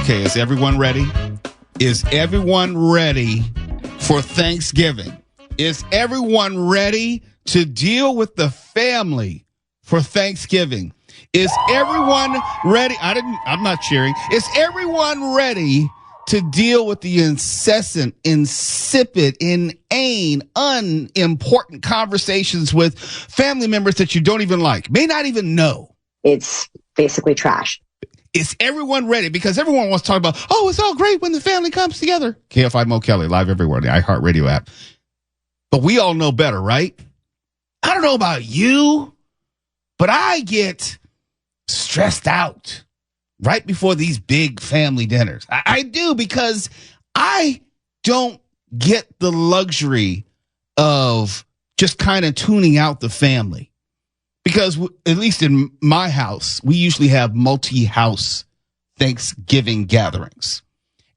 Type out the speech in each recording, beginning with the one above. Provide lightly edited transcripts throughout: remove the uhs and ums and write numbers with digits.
Okay, is everyone ready? Is everyone ready for Thanksgiving? Is everyone ready to deal with the family for Thanksgiving? Is everyone ready? I'm not cheering. Is everyone ready to deal with the incessant, insipid, inane, unimportant conversations with family members that you don't even like, may not even know? It's basically trash. Is everyone ready? Because everyone wants to talk about, oh, it's all great when the family comes together. KFI Mo Kelly, live everywhere, the iHeartRadio app. But we all know better, right? I don't know about you, but I get stressed out right before these big family dinners. I do, because I don't get the luxury of just kind of tuning out the family. Because at least in my house, we usually have multi-house Thanksgiving gatherings.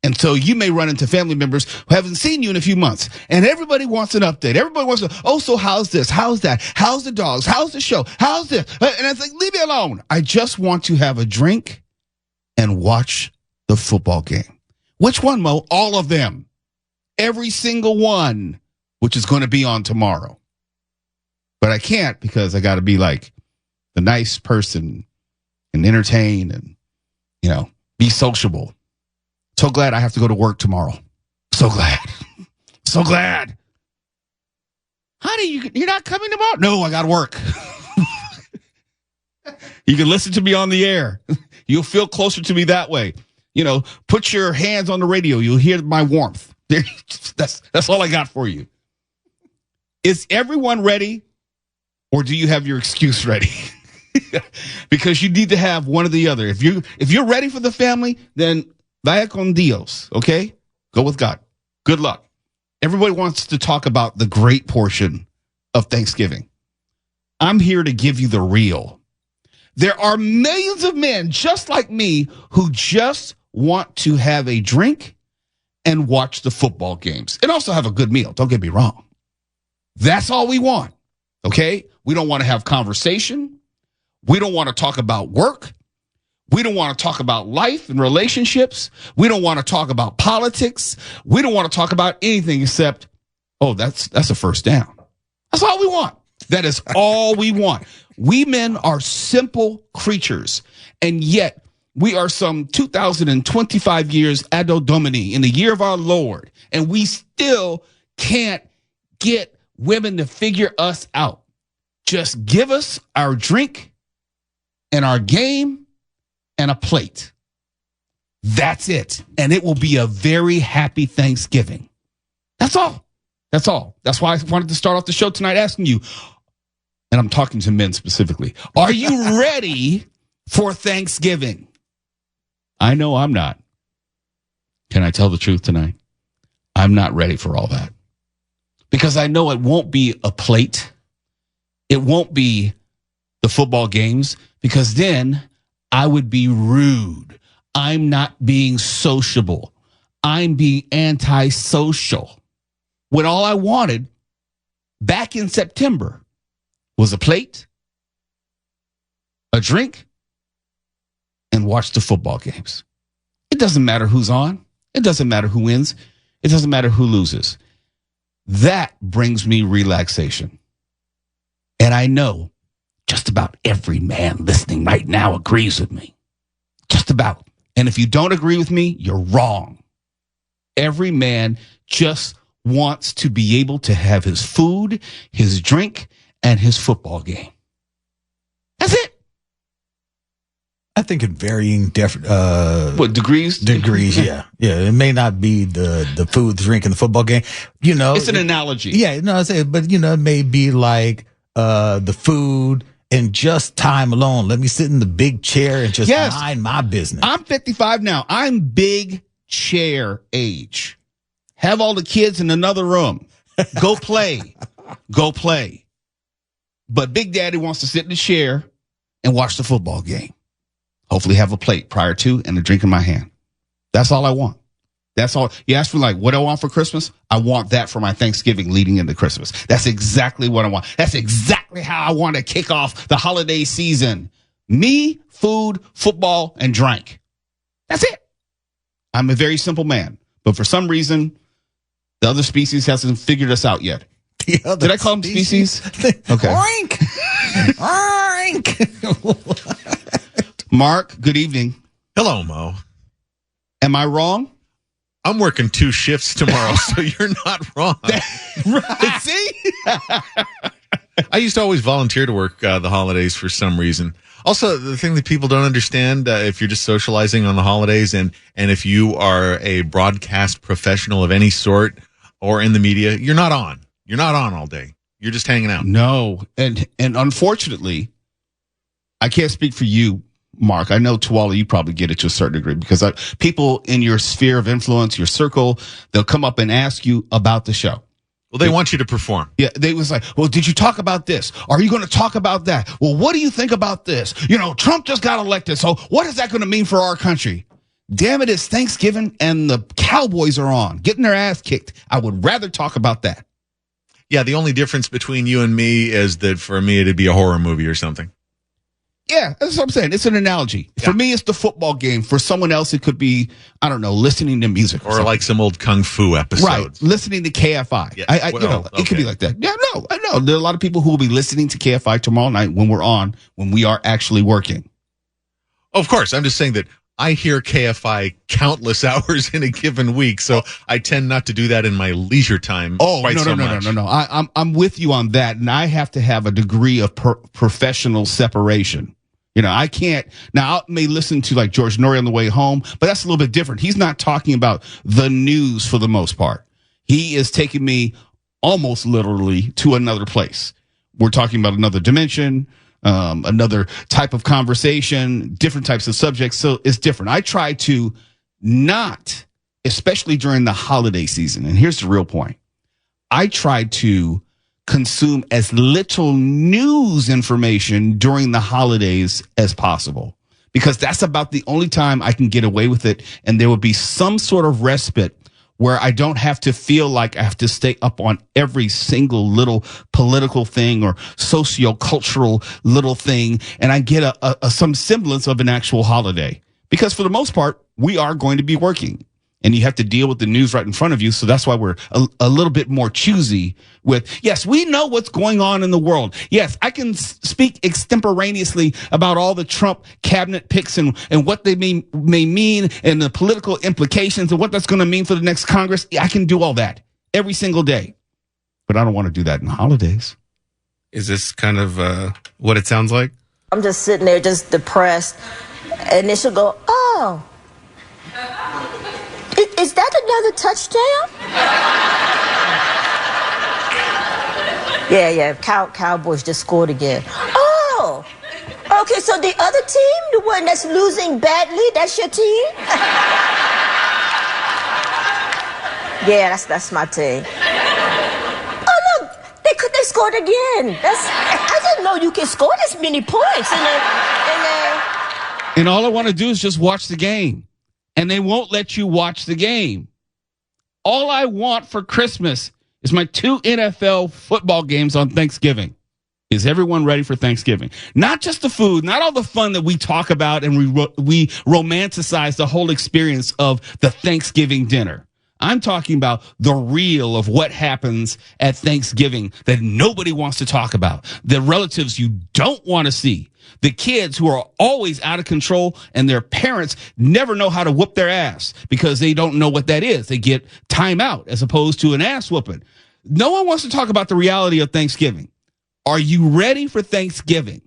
And so you may run into family members who haven't seen you in a few months, and everybody wants an update. Everybody wants to, oh, so how's this? How's that? How's the dogs? How's the show? How's this? And it's like, leave me alone. I just want to have a drink and watch the football game. Which one, Mo? All of them. Every single one, which is going to be on tomorrow. But I can't, because I got to be like the nice person and entertain and, you know, be sociable. So glad I have to go to work tomorrow. So glad. So glad. Honey, you're not coming tomorrow? No, I got to work. You can listen to me on the air. You'll feel closer to me that way. You know, put your hands on the radio. You'll hear my warmth. That's all I got for you. Is everyone ready? Or do you have your excuse ready? Because you need to have one or the other. If you're ready for the family, then vaya con Dios, okay? Go with God. Good luck. Everybody wants to talk about the great portion of Thanksgiving. I'm here to give you the real. There are millions of men just like me who just want to have a drink and watch the football games and also have a good meal. Don't get me wrong. That's all we want, okay? We don't want to have conversation. We don't want to talk about work. We don't want to talk about life and relationships. We don't want to talk about politics. We don't want to talk about anything except, oh, that's a first down. That's all we want. That is all we want. We men are simple creatures, and yet we are some 2,025 years Addo Domini in the year of our Lord, and we still can't get women to figure us out. Just give us our drink and our game and a plate. That's it. And it will be a very happy Thanksgiving. That's all. That's all. That's why I wanted to start off the show tonight asking you, and I'm talking to men specifically, are you ready for Thanksgiving? I know I'm not. Can I tell the truth tonight? I'm not ready for all that. Because I know it won't be a plate. It won't be the football games, because then I would be rude. I'm not being sociable. I'm being antisocial. When all I wanted back in September was a plate, a drink, and watch the football games. It doesn't matter who's on. It doesn't matter who wins. It doesn't matter who loses. That brings me relaxation. And I know just about every man listening right now agrees with me. Just about. And if you don't agree with me, you're wrong. Every man just wants to be able to have his food, his drink, and his football game. That's it. I think in varying what, degrees? Degrees, yeah. Yeah, it may not be the food, the drink, and the football game. You know, it's an analogy. Yeah, no, I say, but you know, it may be like the food and just time alone. Let me sit in the big chair and just mind my business. I'm 55 now. I'm big chair age. Have all the kids in another room. Go play. Go play. But Big Daddy wants to sit in the chair and watch the football game. Hopefully have a plate prior to and a drink in my hand. That's all I want. That's all. You ask me, like, what do I want for Christmas? I want that for my Thanksgiving leading into Christmas. That's exactly what I want. That's exactly how I want to kick off the holiday season. Me, food, football, and drink. That's it. I'm a very simple man. But for some reason, the other species hasn't figured us out yet. Did I call them species? Okay. Oink! Oink! Mark, good evening. Hello, Mo. Am I wrong? I'm working 2 shifts tomorrow, so you're not wrong. Right. See? I used to always volunteer to work the holidays for some reason. Also, the thing that people don't understand, if you're just socializing on the holidays and if you are a broadcast professional of any sort or in the media, you're not on. You're not on all day. You're just hanging out. No. And unfortunately, I can't speak for you, Mark. I know, Tuwala, you probably get it to a certain degree because people in your sphere of influence, your circle, they'll come up and ask you about the show. Well, they want you to perform. Yeah, they was like, well, did you talk about this? Are you going to talk about that? Well, what do you think about this? You know, Trump just got elected, so what is that going to mean for our country? Damn it, it's Thanksgiving and the Cowboys are on, getting their ass kicked. I would rather talk about that. Yeah, the only difference between you and me is that for me, it'd be a horror movie or something. Yeah, that's what I'm saying. It's an analogy. Yeah. For me, it's the football game. For someone else, it could be, I don't know, listening to music. Or like some old Kung Fu episode. Right, listening to KFI. Yeah. It could be like that. Yeah, no, I know. There are a lot of people who will be listening to KFI tomorrow night when we are actually working. Of course, I'm just saying that I hear KFI countless hours in a given week, so I tend not to do that in my leisure time. Oh, quite so much. No. I'm with you on that, and I have to have a degree of professional separation. You know, I can't. Now, I may listen to like George Norrie on the way home, but that's a little bit different. He's not talking about the news for the most part. He is taking me almost literally to another place. We're talking about another dimension, another type of conversation, different types of subjects. So it's different. I try to not, especially during the holiday season. And here's the real point. I try to consume as little news information during the holidays as possible, because that's about the only time I can get away with it. And there will be some sort of respite where I don't have to feel like I have to stay up on every single little political thing or socio-cultural little thing. And I get some semblance of an actual holiday, because for the most part, we are going to be working. And you have to deal with the news right in front of you. So that's why we're a little bit more choosy with, yes, we know what's going on in the world. Yes, I can speak extemporaneously about all the Trump cabinet picks and what they may mean and the political implications and what that's going to mean for the next Congress. I can do all that every single day. But I don't want to do that in the holidays. Is this kind of what it sounds like? I'm just sitting there just depressed. And then she'll go, oh. Is that another touchdown? Yeah. Cowboys just scored again. Oh, okay. So the other team, the one that's losing badly, that's your team? Yeah, that's my team. Oh look, they scored again. I didn't know you can score this many points. And all I want to do is just watch the game. And they won't let you watch the game. All I want for Christmas is my 2 NFL football games on Thanksgiving. Is everyone ready for Thanksgiving? Not just the food, not all the fun that we talk about and we romanticize the whole experience of the Thanksgiving dinner. I'm talking about the real of what happens at Thanksgiving that nobody wants to talk about. The relatives you don't want to see. The kids who are always out of control and their parents never know how to whoop their ass because they don't know what that is. They get timeout as opposed to an ass whooping. No one wants to talk about the reality of Thanksgiving. Are you ready for Thanksgiving?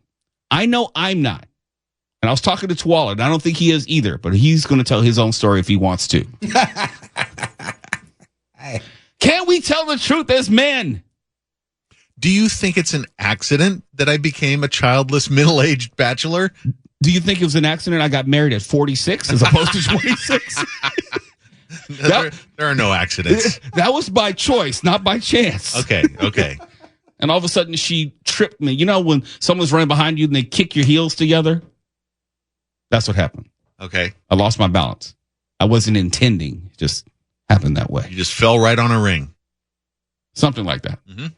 I know I'm not. And I was talking to Tuwala, and I don't think he is either, but he's going to tell his own story if he wants to. Can't we tell the truth as men? Do you think it's an accident that I became a childless middle-aged bachelor? Do you think it was an accident I got married at 46 as opposed to 26? There are no accidents. That was by choice, not by chance. Okay. And all of a sudden she tripped me. You know when someone's running behind you and they kick your heels together? That's what happened. Okay. I lost my balance. I wasn't intending. It just happened that way. You just fell right on a ring. Something like that. Mm-hmm.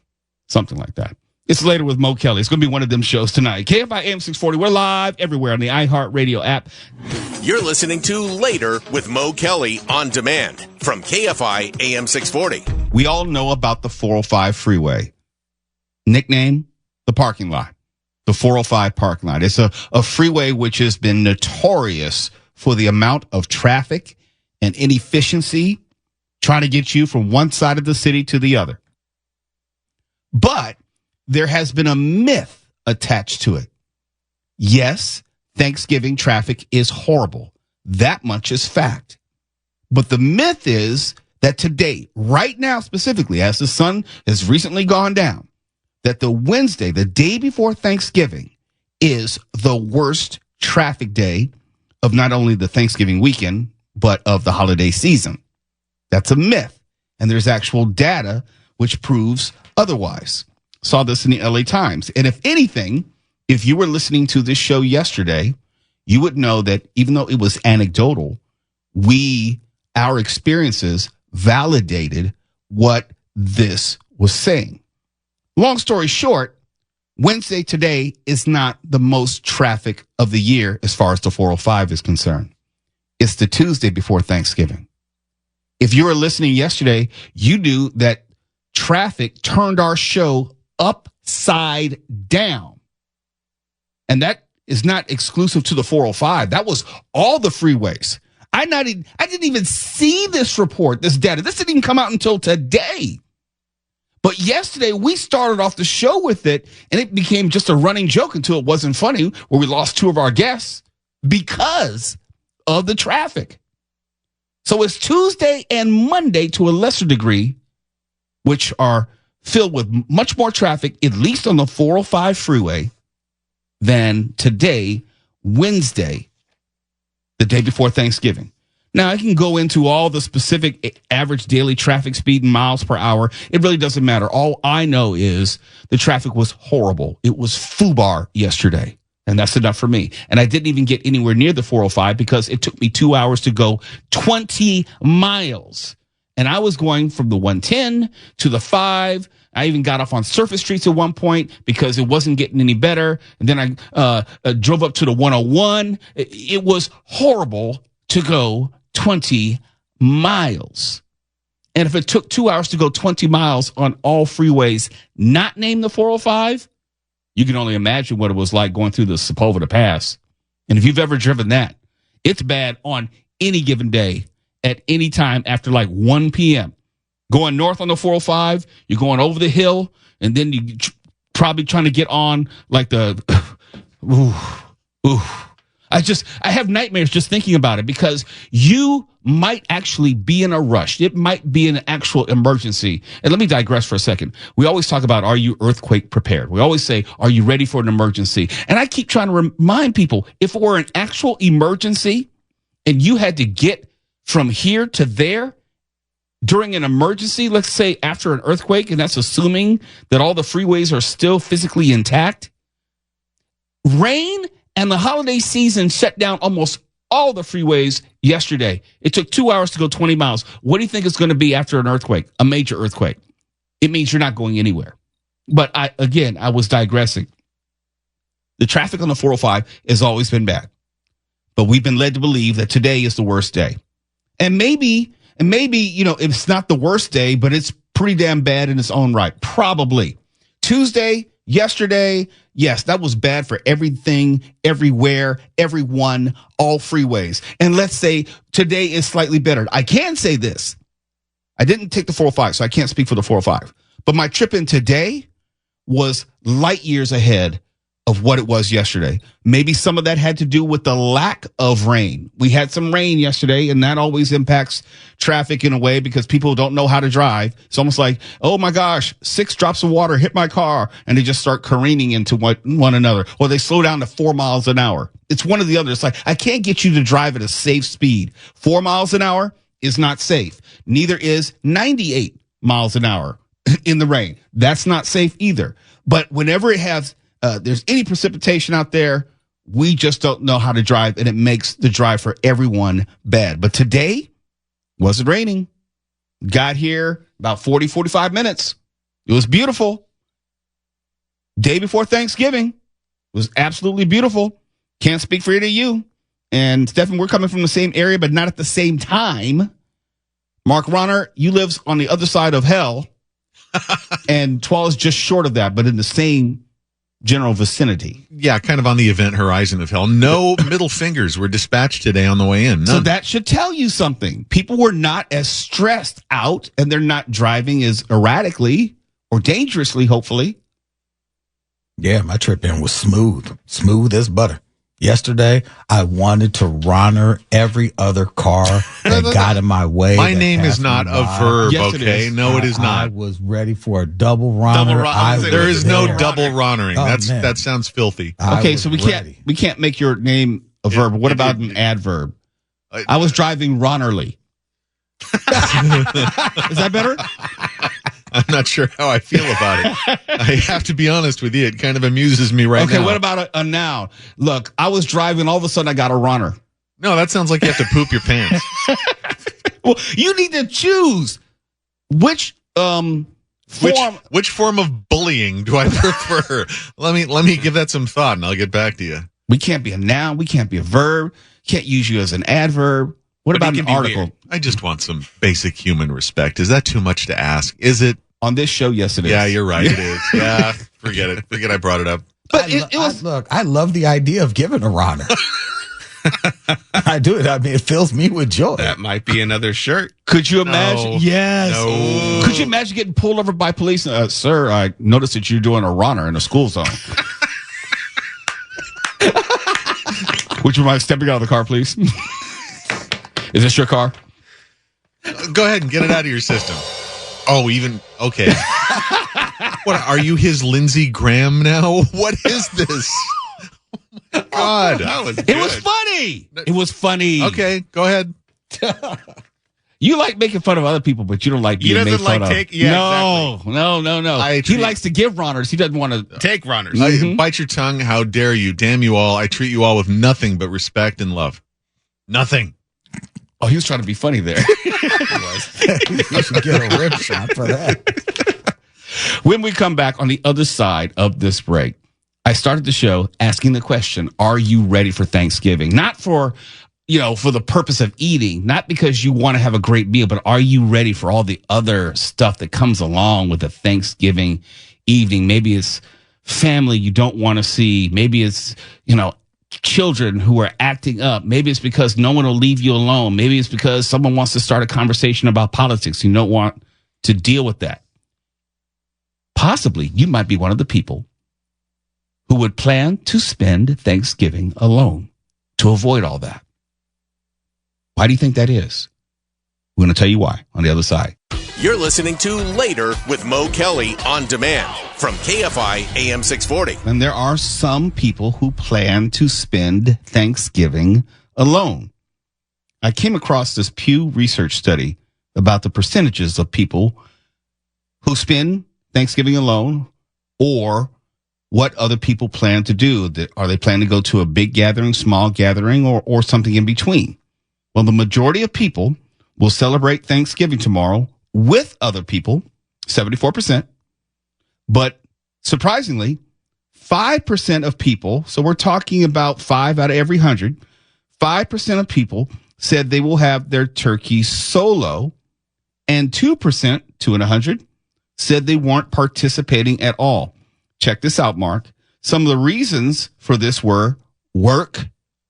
Something like that. It's Later with Mo Kelly. It's going to be one of them shows tonight. KFI AM 640. We're live everywhere on the iHeartRadio app. You're listening to Later with Mo Kelly on demand from KFI AM 640. We all know about the 405 freeway. Nickname, the parking lot. The 405 parking lot. It's a freeway which has been notorious for the amount of traffic and inefficiency trying to get you from one side of the city to the other. But there has been a myth attached to it. Yes, Thanksgiving traffic is horrible. That much is fact. But the myth is that today, right now specifically, as the sun has recently gone down, that the Wednesday, the day before Thanksgiving, is the worst traffic day of not only the Thanksgiving weekend, but of the holiday season. That's a myth. And there's actual data which proves otherwise. Saw this in the LA Times. And if anything, if you were listening to this show yesterday, you would know that even though it was anecdotal, our experiences validated what this was saying. Long story short, Wednesday today is not the most traffic of the year as far as the 405 is concerned. It's the Tuesday before Thanksgiving. If you were listening yesterday, you knew that traffic turned our show upside down. And that is not exclusive to the 405. That was all the freeways. I didn't even see this report, this data. This didn't even come out until today. But yesterday, we started off the show with it, and it became just a running joke until it wasn't funny, where we lost two of our guests because of the traffic. So it's Tuesday and Monday to a lesser degree, which are filled with much more traffic, at least on the 405 freeway, than today, Wednesday, the day before Thanksgiving. Now, I can go into all the specific average daily traffic speed in miles per hour. It really doesn't matter. All I know is the traffic was horrible. It was FUBAR yesterday, and that's enough for me. And I didn't even get anywhere near the 405 because it took me 2 hours to go 20 miles. And I was going from the 110 to the 5. I even got off on surface streets at one point because it wasn't getting any better. And then I drove up to the 101. It was horrible to go 20 miles. And if it took 2 hours to go 20 miles on all freeways not named the 405, you can only imagine what it was like going through the Sepulveda Pass. And if you've ever driven that, it's bad on any given day at any time after like 1 p.m. Going north on the 405, you're going over the hill, and then you probably trying to get on like the I have nightmares just thinking about it because you might actually be in a rush. It might be an actual emergency. And let me digress for a second. We always talk about, are you earthquake prepared? We always say, are you ready for an emergency? And I keep trying to remind people, if it were an actual emergency and you had to get from here to there during an emergency, let's say after an earthquake, and that's assuming that all the freeways are still physically intact, rain and the holiday season shut down almost all the freeways yesterday. It took 2 hours to go 20 miles. What do you think it's going to be after an earthquake, a major earthquake? It means you're not going anywhere. But I was digressing. The traffic on the 405 has always been bad. But we've been led to believe that today is the worst day. And maybe, it's not the worst day, but it's pretty damn bad in its own right. Probably. Tuesday, yesterday, yes, that was bad for everything, everywhere, everyone, all freeways. And let's say today is slightly better. I can say this. I didn't take the 405, so I can't speak for the 405. But my trip in today was light years ahead of what it was yesterday. Maybe some of that had to do with the lack of rain. We had some rain yesterday, and that always impacts traffic in a way because people don't know how to drive. It's almost like, oh my gosh, 6 drops of water hit my car, and they just start careening into one another, or they slow down to 4 miles an hour. It's one or the other. It's like, I can't get you to drive at a safe speed. 4 miles an hour is not safe. Neither is 98 miles an hour in the rain. That's not safe either. But whenever there's any precipitation out there, we just don't know how to drive, and it makes the drive for everyone bad. But today, wasn't raining. Got here about 40, 45 minutes. It was beautiful. Day before Thanksgiving was absolutely beautiful. Can't speak for either of you. And Stephen, we're coming from the same area, but not at the same time. Mark Ronner, you live on the other side of hell. And Twal is just short of that, but in the same general vicinity. Yeah, kind of on the event horizon of hell. No middle fingers were dispatched today on the way in. None. So that should tell you something. People were not as stressed out, and they're not driving as erratically or dangerously, hopefully. Yeah, my trip in was smooth as butter. Yesterday, I wanted to Ronner every other car that got in my way. My name is not a verb, Yes, it okay? is. No, it is I not. was ready for a double Ronner. There is no there. double Ronnering. Oh, man. That sounds filthy. Okay, so we can't make your name a verb. What about an adverb? I was driving Ronnerly. Is that better? I'm not sure how I feel about it. I have to be honest with you. It kind of amuses me right now. Okay, what about a noun? Look, I was driving, all of a sudden I got a runner. No, that sounds like you have to poop your pants. Well, you need to choose which form. Which form of bullying do I prefer? Let me give that some thought, and I'll get back to you. We can't be a noun. We can't be a verb. Can't use you as an adverb. What about an article? I just want some basic human respect. Is that too much to ask? Is it? On this show, yes, it is. Yeah, you're right. It is. Yeah, forget it. Forget I brought it up. But it was. Look, I love the idea of giving a Ronner. I do it. I mean, it fills me with joy. That might be another shirt. Could you imagine? No. Yes. No. Could you imagine getting pulled over by police? Sir, I noticed that you're doing a runner in a school zone. Would you mind stepping out of the car, please? Is this your car? Go ahead and get it out of your system. Oh, okay. What, are you his Lindsey Graham now? What is this? Oh God. It was funny. It was funny. Okay, go ahead. You like making fun of other people, but you don't like being made fun of. No. He likes to give runners. He doesn't want to take runners. Bite your tongue. How dare you? Damn you all. I treat you all with nothing but respect and love. Nothing. Oh, he was trying to be funny there. You should get a rib shot for that. When we come back on the other side of this break, I started the show asking the question, are you ready for Thanksgiving? Not for, for the purpose of eating, not because you want to have a great meal, but are you ready for all the other stuff that comes along with a Thanksgiving evening? Maybe it's family you don't want to see. Maybe it's, children who are acting up. Maybe it's because no one will leave you alone. Maybe it's because someone wants to start a conversation about politics. You don't want to deal with that. Possibly you might be one of the people who would plan to spend Thanksgiving alone to avoid all that. Why do you think that is? We're going to tell you why on the other side. You're listening to Later with Mo Kelly on demand from KFI AM 640. And there are some people who plan to spend Thanksgiving alone. I came across this Pew Research study about the percentages of people who spend Thanksgiving alone or what other people plan to do. Are they planning to go to a big gathering, small gathering, or something in between? Well, the majority of people will celebrate Thanksgiving tomorrow with other people, 74%. But surprisingly, 5% of people, so we're talking about 5 out of every 100, 5% of people said they will have their turkey solo, and 2%, 2 in 100, said they weren't participating at all. Check this out, Mark. Some of the reasons for this were work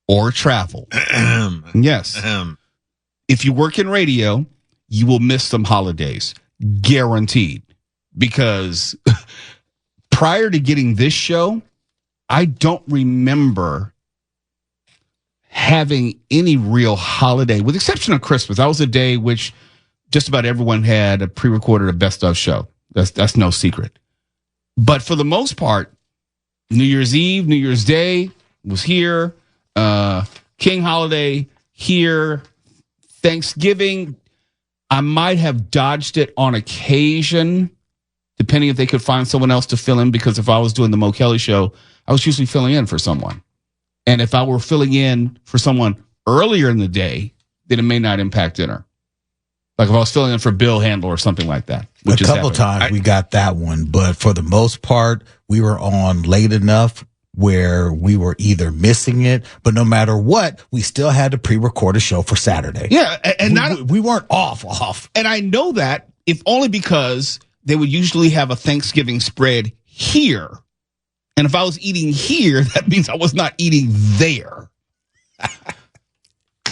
or travel. Yes. If you work in radio, you will miss some holidays, guaranteed. Because prior to getting this show, I don't remember having any real holiday, with the exception of Christmas. That was a day which just about everyone had pre-recorded a best of show. That's no secret. But for the most part, New Year's Eve, New Year's Day was here. King holiday here. Thanksgiving, I might have dodged it on occasion, depending if they could find someone else to fill in, because if I was doing the Mo Kelly show, I was usually filling in for someone. And if I were filling in for someone earlier in the day, then it may not impact dinner. Like if I was filling in for Bill Handel or something like that. A couple times we got that one, but for the most part, we were on late enough where we were either missing it, but no matter what, we still had to pre-record a show for Saturday. Yeah, and we weren't off. And I know that if only because they would usually have a Thanksgiving spread here. And if I was eating here, that means I was not eating there.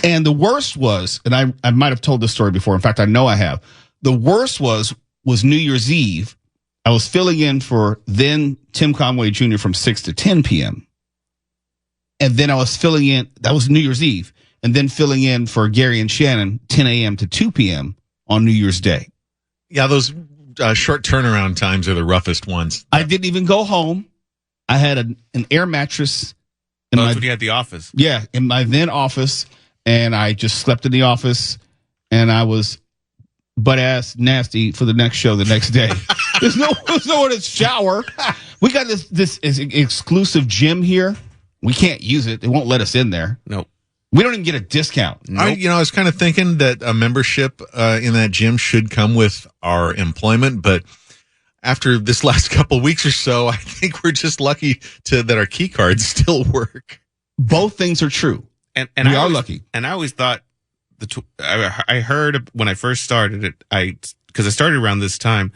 And the worst was, and I might have told this story before. In fact, I know I have. The worst was New Year's Eve. I was filling in for then Tim Conway Jr. from 6 to 10 p.m. And then I was filling in, that was New Year's Eve, and then filling in for Gary and Shannon 10 a.m. to 2 p.m. on New Year's Day. Yeah, those short turnaround times are the roughest ones. I didn't even go home. I had an air mattress in that's when you had the office. Yeah, in my then office, and I just slept in the office, and I was butt ass nasty for the next show the next day. There's nowhere to shower. We got this exclusive gym here. We can't use it. They won't let us in there. Nope. We don't even get a discount. Nope. I was kind of thinking that a membership in that gym should come with our employment, but after this last couple of weeks or so, I think we're just lucky that our key cards still work. Both things are true. And we are lucky. And I always thought I heard when I first started it, because I started around this time,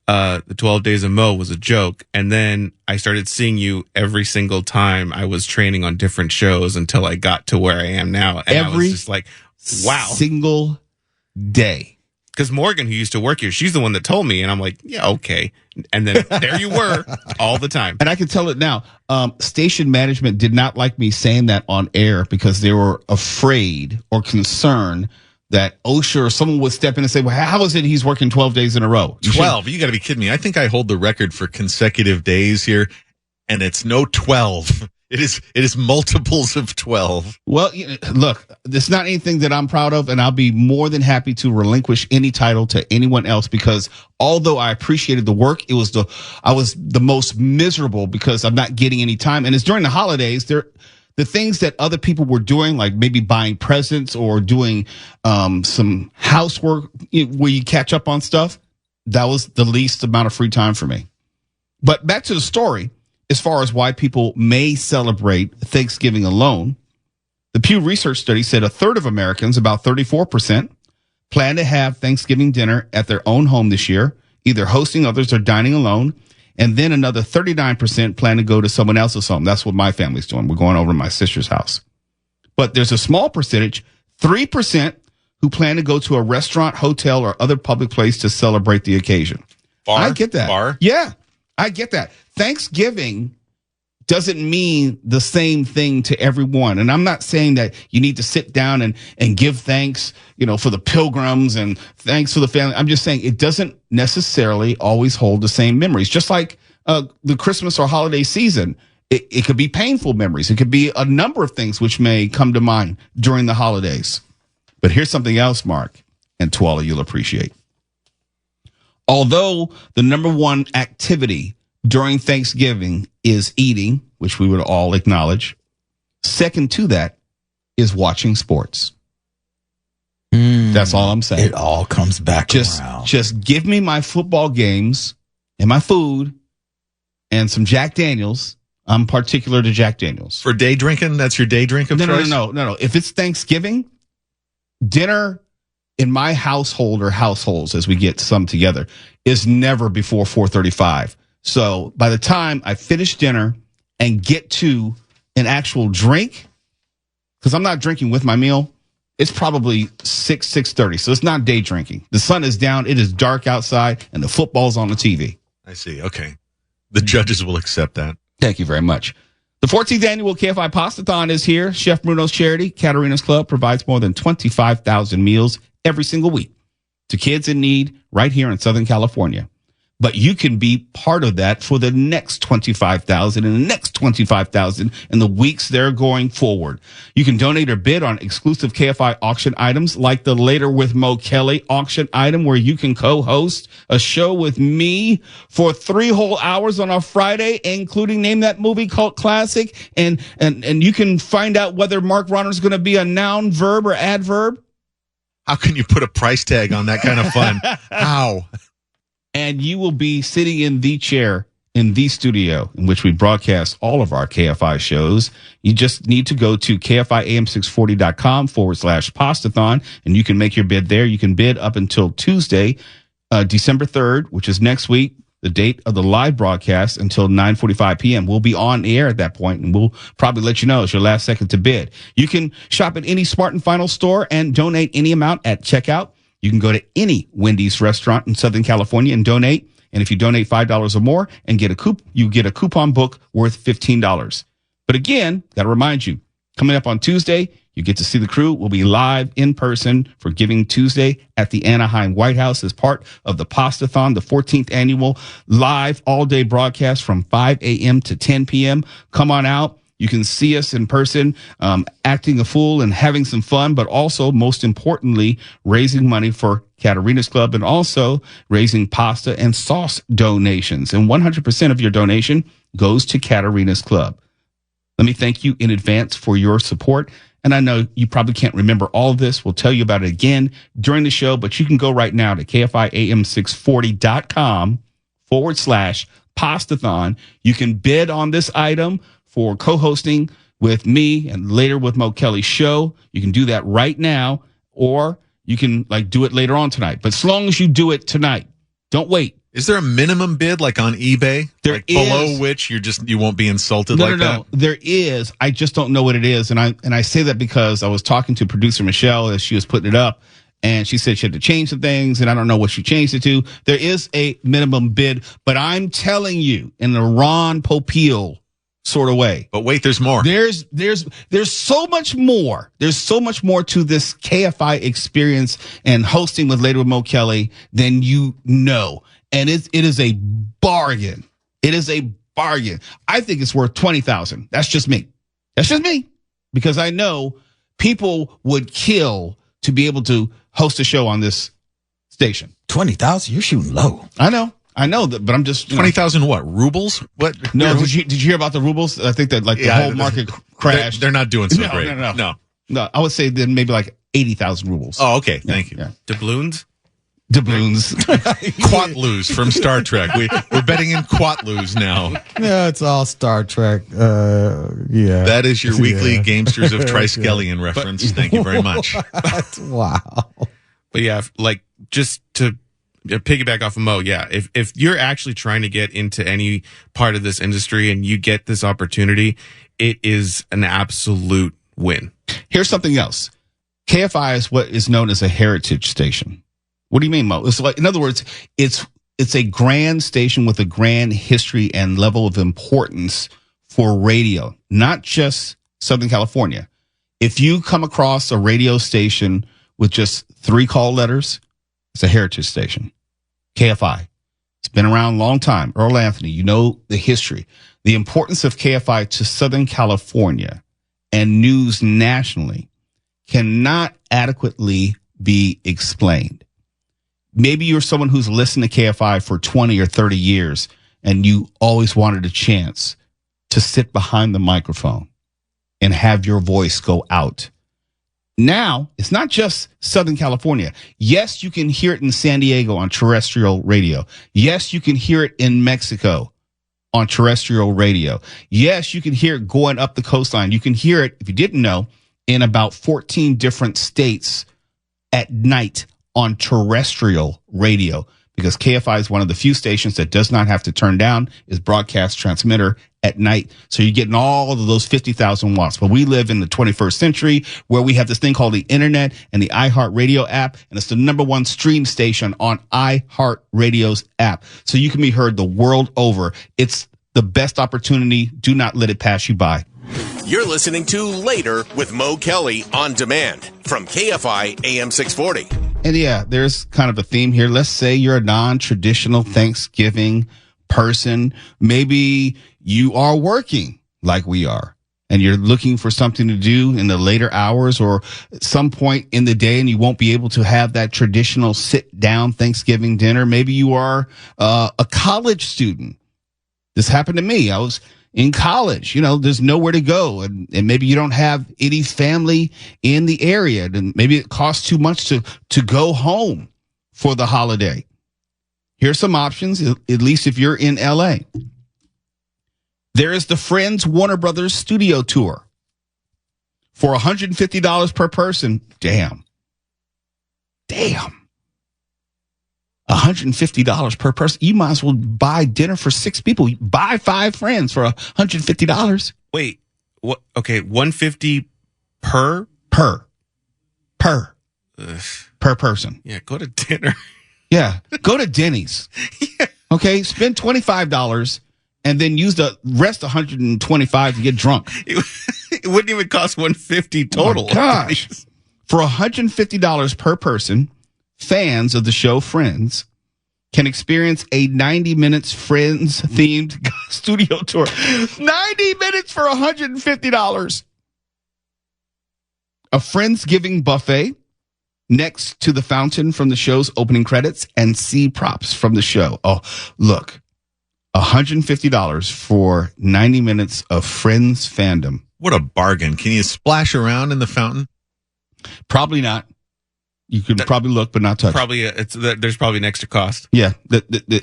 the 12 Days of Mo was a joke. And then I started seeing you every single time I was training on different shows until I got to where I am now. And I was just like, wow. Single day. Because Morgan, who used to work here, she's the one that told me. And I'm like, yeah, okay. And then there you were all the time. And I can tell it now. Station management did not like me saying that on air because they were afraid or concerned that OSHA or someone would step in and say, well, how is it he's working 12 days in a row? 12? You got to be kidding me. I think I hold the record for consecutive days here, and it's no 12. It is multiples of 12. Well, look, it's not anything that I'm proud of, and I'll be more than happy to relinquish any title to anyone else because although I appreciated the work, I was the most miserable because I'm not getting any time. And it's during the holidays. The things that other people were doing, like maybe buying presents or doing some housework where you catch up on stuff, that was the least amount of free time for me. But back to the story. As far as why people may celebrate Thanksgiving alone, the Pew Research study said a third of Americans, about 34%, plan to have Thanksgiving dinner at their own home this year, either hosting others or dining alone. And then another 39% plan to go to someone else's home. That's what my family's doing. We're going over to my sister's house. But there's a small percentage, 3%, who plan to go to a restaurant, hotel, or other public place to celebrate the occasion. Bar? I get that. Bar? Yeah, I get that. Thanksgiving doesn't mean the same thing to everyone. And I'm not saying that you need to sit down and give thanks, for the pilgrims and thanks for the family. I'm just saying it doesn't necessarily always hold the same memories. Just like the Christmas or holiday season, it could be painful memories. It could be a number of things which may come to mind during the holidays. But here's something else, Mark, and Twala, you'll appreciate. Although the number one activity during Thanksgiving is eating, which we would all acknowledge, second to that is watching sports. That's all I'm saying. It all comes back around. Just give me my football games and my food and some Jack Daniels. I'm particular to Jack Daniels. For day drinking? That's your day drink of choice? No. If it's Thanksgiving, dinner in my household or households, as we get some together, is never before 4:35. So by the time I finish dinner and get to an actual drink, because I'm not drinking with my meal, it's probably 6:30. So it's not day drinking. The sun is down, it is dark outside, and the football's on the TV. I see. Okay. The judges will accept that. Thank you very much. The 14th annual KFI Pastathon is here. Chef Bruno's charity, Katarina's Club, provides more than 25,000 meals every single week to kids in need right here in Southern California. But you can be part of that for the next 25,000 and the next 25,000 in the weeks they're going forward. You can donate or bid on exclusive KFI auction items like the Later with Mo Kelly auction item, where you can co-host a show with me for 3 whole hours on a Friday, including Name That Movie Cult Classic. And you can find out whether Mark Ronner's going to be a noun, verb, or adverb. How can you put a price tag on that kind of fun? How? And you will be sitting in the chair in the studio in which we broadcast all of our KFI shows. You just need to go to KFIAM640.com/pastathon, and you can make your bid there. You can bid up until Tuesday, December 3rd, which is next week, the date of the live broadcast, until 9:45 p.m. We'll be on the air at that point, and we'll probably let you know it's your last second to bid. You can shop at any Smart & Final store and donate any amount at checkout. You can go to any Wendy's restaurant in Southern California and donate. And if you donate $5 or more and you get a coupon book worth $15. But again, got to remind you, coming up on Tuesday, you get to see the crew. We'll be live in person for Giving Tuesday at the Anaheim White House as part of the Pastathon, the 14th annual live all-day broadcast from 5 a.m. to 10 p.m. Come on out. You can see us in person, acting a fool and having some fun, but also, most importantly, raising money for Katarina's Club and also raising pasta and sauce donations. And 100% of your donation goes to Katarina's Club. Let me thank you in advance for your support. And I know you probably can't remember all of this. We'll tell you about it again during the show, but you can go right now to KFIAM640.com/pastathon. You can bid on this item for co-hosting with me and later with Mo Kelly's show. You can do that right now, or you can do it later on tonight. But as long as you do it tonight, don't wait. Is there a minimum bid like on eBay? There is. Below which you won't be insulted that? No. There is. I just don't know what it is. And I say that because I was talking to producer Michelle as she was putting it up, and she said she had to change some things, and I don't know what she changed it to. There is a minimum bid, but I'm telling you, in the Ron Popeil sort of way. But wait, there's more. There's so much more. There's so much more to this KFI experience and hosting with Later with Mo Kelly than you know. And it is a bargain. It is a bargain. I think it's worth $20,000. That's just me. Because I know people would kill to be able to host a show on this station. 20,000? You're shooting low. I know that, but I'm just 20,000 what? Rubles? What? No, did you hear about the rubles? I think that the whole market crashed. They're not doing so great. No. I would say then maybe 80,000 rubles. Oh, okay. Thank you. Yeah. Doubloons? Quatloos from Star Trek. We're betting in Quatloos now. Yeah, it's all Star Trek. Yeah. That is your weekly Gamesters of Triskelion reference. Thank you very much. Wow. But yeah, just to piggyback off of Mo, yeah, if you're actually trying to get into any part of this industry and you get this opportunity, it is an absolute win. Here's something else. KFI is what is known as a heritage station. What do you mean, Mo? It's in other words, it's a grand station with a grand history and level of importance for radio, not just Southern California. If you come across a radio station with just 3 call letters, it's a heritage station. KFI. It's been around a long time. Earl Anthony, you know the history. The importance of KFI to Southern California and news nationally cannot adequately be explained. Maybe you're someone who's listened to KFI for 20 or 30 years and you always wanted a chance to sit behind the microphone and have your voice go out. Now, it's not just Southern California. Yes, you can hear it in San Diego on terrestrial radio. Yes, you can hear it in Mexico on terrestrial radio. Yes, you can hear it going up the coastline. You can hear it, if you didn't know, in about 14 different states at night on terrestrial radio, because KFI is one of the few stations that does not have to turn down its broadcast transmitter at night. So you're getting all of those 50,000 watts. But we live in the 21st century where we have this thing called the internet and the iHeartRadio app, and it's the #1 stream station on iHeartRadio's app. So you can be heard the world over. It's the best opportunity. Do not let it pass you by. You're listening to Later with Mo Kelly on demand from KFI AM 640. And yeah, there's kind of a theme here. Let's say you're a non-traditional Thanksgiving person. Maybe you are working like we are and you're looking for something to do in the later hours or at some point in the day, and you won't be able to have that traditional sit down Thanksgiving dinner. Maybe you are a college student. This happened to me. I was in college, there's nowhere to go. And maybe you don't have any family in the area. And maybe it costs too much to go home for the holiday. Here's some options, at least if you're in LA. There is the Friends Warner Brothers Studio Tour for $150 per person. Damn. $150 per person. You might as well buy dinner for 6 people. Buy 5 friends for $150. Wait, what? Okay, $150 per person. Yeah, go to dinner. Yeah, go to Denny's. Yeah. Okay, spend $25 and then use the rest $125 to get drunk. It wouldn't even cost $150 total. Oh my gosh. For $150 per person, fans of the show Friends can experience a 90 minutes Friends-themed studio tour. 90 minutes for $150. A Friendsgiving buffet next to the fountain from the show's opening credits and see props from the show. Oh, look. $150 for 90 minutes of Friends fandom. What a bargain. Can you splash around in the fountain? Probably not. You could probably look, but not touch. Probably there's probably an extra cost. Yeah,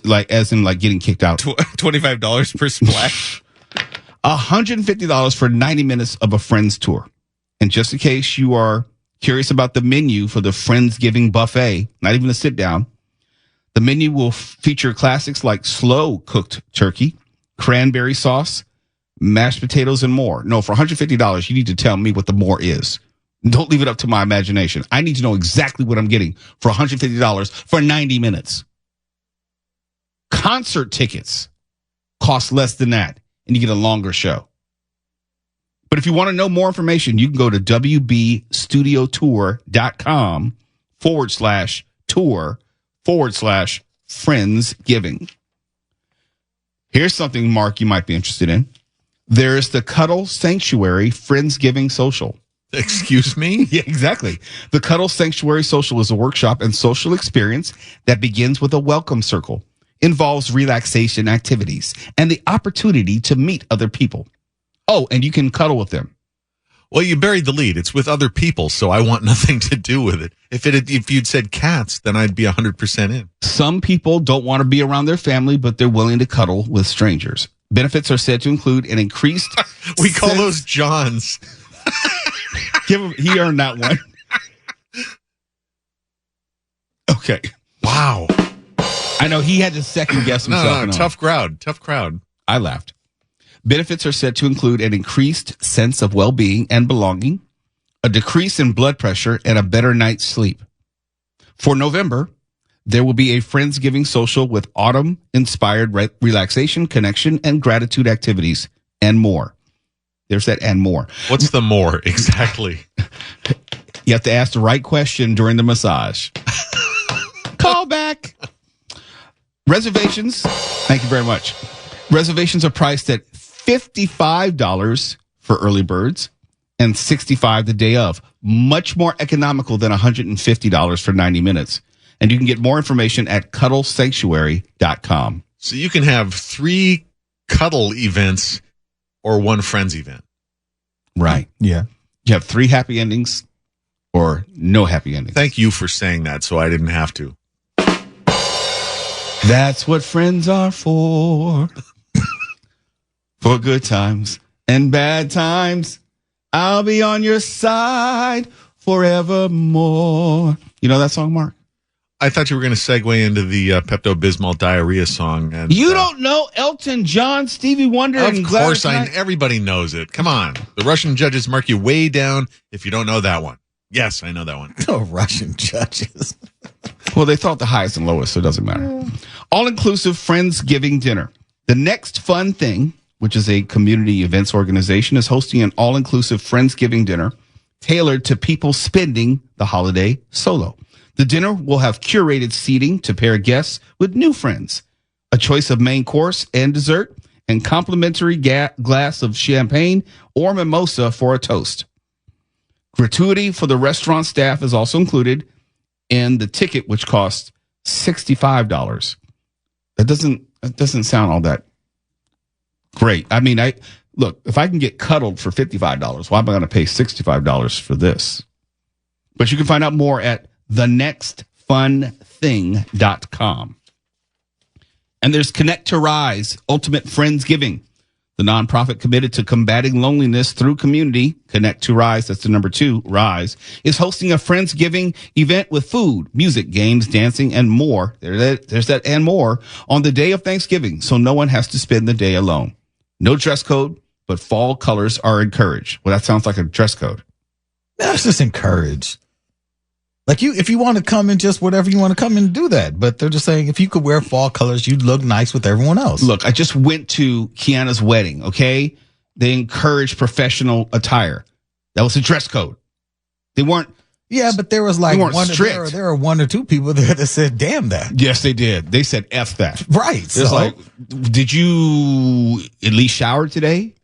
like as in like getting kicked out. $25 per splash. $150 for 90 minutes of a Friends tour. And just in case you are curious about the menu for the Friendsgiving buffet, not even a sit down, the menu will feature classics like slow cooked turkey, cranberry sauce, mashed potatoes, and more. No, for $150, you need to tell me what the more is. Don't leave it up to my imagination. I need to know exactly what I'm getting for $150 for 90 minutes. Concert tickets cost less than that, and you get a longer show. But if you want to know more information, you can go to wbstudiotour.com/tour/Friendsgiving. Here's something, Mark, you might be interested in. There's the Cuddle Sanctuary Friendsgiving Social. Excuse me? Yeah, exactly. The Cuddle Sanctuary Social is a workshop and social experience that begins with a welcome circle, involves relaxation activities, and the opportunity to meet other people. Oh, and you can cuddle with them. Well, you buried the lead. It's with other people, so I want nothing to do with it. If you'd said cats, then I'd be 100% in. Some people don't want to be around their family, but they're willing to cuddle with strangers. Benefits are said to include an increased... We call those Johns. Give him, he earned that one. Okay. Wow. I know he had to second guess himself. No, tough crowd. I laughed. Benefits are said to include an increased sense of well-being and belonging, a decrease in blood pressure, and a better night's sleep. For November, there will be a Friendsgiving social with autumn-inspired relaxation, connection, and gratitude activities, and more. There's that and more. What's the more exactly? You have to ask the right question during the massage. Call back. Reservations. Thank you very much. Reservations are priced at $55 for early birds and $65 the day of. Much more economical than $150 for 90 minutes. And you can get more information at cuddlesanctuary.com. So you can have 3 cuddle events or 1 Friends event. Right. Yeah. You have 3 happy endings or no happy endings. Thank you for saying that so I didn't have to. That's what friends are for. For good times and bad times. I'll be on your side forevermore. You know that song, Mark? I thought you were going to segue into the Pepto-Bismol diarrhea song. And, you don't know Elton John, Stevie Wonder, and Of course, everybody knows it. Come on. The Russian judges mark you way down if you don't know that one. Yes, I know that one. Oh, Russian judges. Well, they thought the highest and lowest, so it doesn't matter. All-inclusive Friendsgiving dinner. The Next Fun Thing, which is a community events organization, is hosting an all-inclusive Friendsgiving dinner tailored to people spending the holiday solo. The dinner will have curated seating to pair guests with new friends, a choice of main course and dessert, and complimentary glass of champagne or mimosa for a toast. Gratuity for the restaurant staff is also included in the ticket, which costs $65. That doesn't sound all that Great. I mean, look, if I can get cuddled for $55, why am I going to pay $65 for this? But you can find out more at thenextfunthing.com. And there's Connect to Rise, Ultimate Friendsgiving, the nonprofit committed to combating loneliness through community. Connect to Rise, that's the number 2, Rise, is hosting a Friendsgiving event with food, music, games, dancing, and more. There's that and more on the day of Thanksgiving, so no one has to spend the day alone. No dress code, but fall colors are encouraged. Well, that sounds like a dress code. That's just encouraged. Like if you want to come in just whatever you want to come in and do that. But they're just saying if you could wear fall colors, you'd look nice with everyone else. Look, I just went to Kiana's wedding, okay? They encouraged professional attire. That was a dress code. They weren't. Yeah, but there was like strict. There were 1 or 2 people there that said, damn that. Yes, they did. They said F that. Right. It's like, did you at least shower today?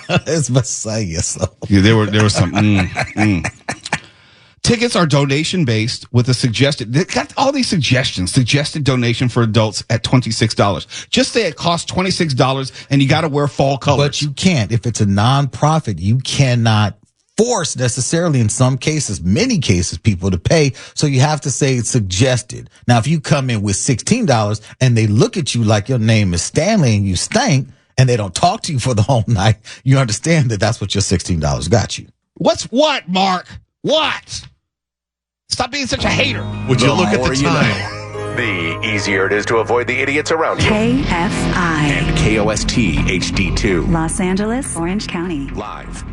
It's Messiah. So. Yeah, there was some. Tickets are donation based with a suggested. They got all these suggestions. Suggested donation for adults at $26. Just say it costs $26 and you got to wear fall colors. But you can't. If it's a nonprofit, you cannot force necessarily in some cases, many cases, people to pay. So you have to say it's suggested. Now, if you come in with $16 and they look at you like your name is Stanley and you stink and they don't talk to you for the whole night, you understand that that's what your $16 got you. What's what, Mark? What? Stop being such a hater. Would you look at the more you time? The easier it is to avoid the idiots around you. KFI. And KOST HD2. Los Angeles, Orange County. Live